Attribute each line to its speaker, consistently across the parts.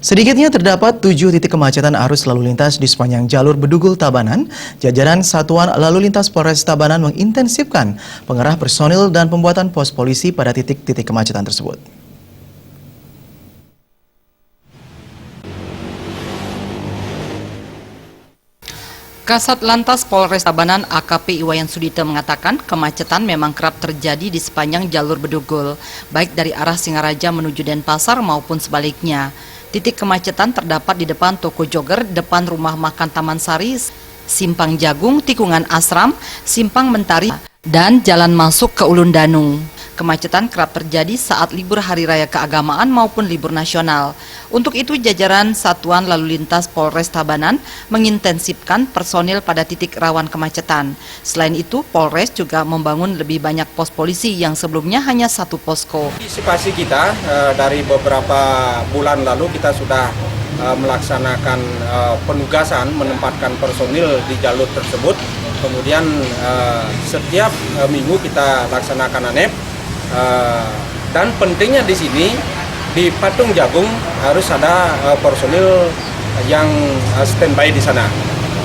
Speaker 1: Sedikitnya terdapat 7 titik kemacetan arus lalu lintas di sepanjang jalur Bedugul Tabanan. Jajaran Satuan Lalu Lintas Polres Tabanan mengintensifkan pengerah personil dan pembuatan pos polisi pada titik-titik kemacetan tersebut.
Speaker 2: Kasat Lantas Polres Tabanan AKP Iwayan Sudita mengatakan kemacetan memang kerap terjadi di sepanjang jalur Bedugul, baik dari arah Singaraja menuju Denpasar maupun sebaliknya. Titik kemacetan terdapat di depan toko jogger, depan rumah makan Taman Sari, Simpang Jagung, Tikungan Asram, Simpang Mentari, dan jalan masuk ke Ulun Danung. Kemacetan kerap terjadi saat libur hari raya keagamaan maupun libur nasional. Untuk itu jajaran Satuan Lalu Lintas Polres Tabanan mengintensifkan personil pada titik rawan kemacetan. Selain itu, Polres juga membangun lebih banyak pos polisi yang sebelumnya hanya satu posko.
Speaker 3: Antisipasi kita dari beberapa bulan lalu kita sudah melaksanakan penugasan menempatkan personil di jalur tersebut. Kemudian setiap minggu kita laksanakan ANEP. Dan pentingnya di sini di Patung Jagung harus ada personil yang standby di sana.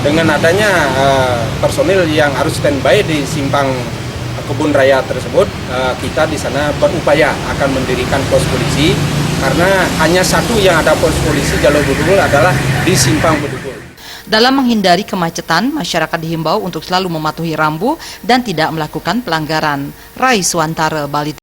Speaker 3: Dengan adanya personil yang harus standby di simpang kebun raya tersebut, kita di sana berupaya akan mendirikan pos polisi karena hanya satu yang ada pos polisi jalur Bedugul adalah di simpang Bedugul.
Speaker 2: Dalam menghindari kemacetan, masyarakat dihimbau untuk selalu mematuhi rambu dan tidak melakukan pelanggaran. Rai Suantara, Bali.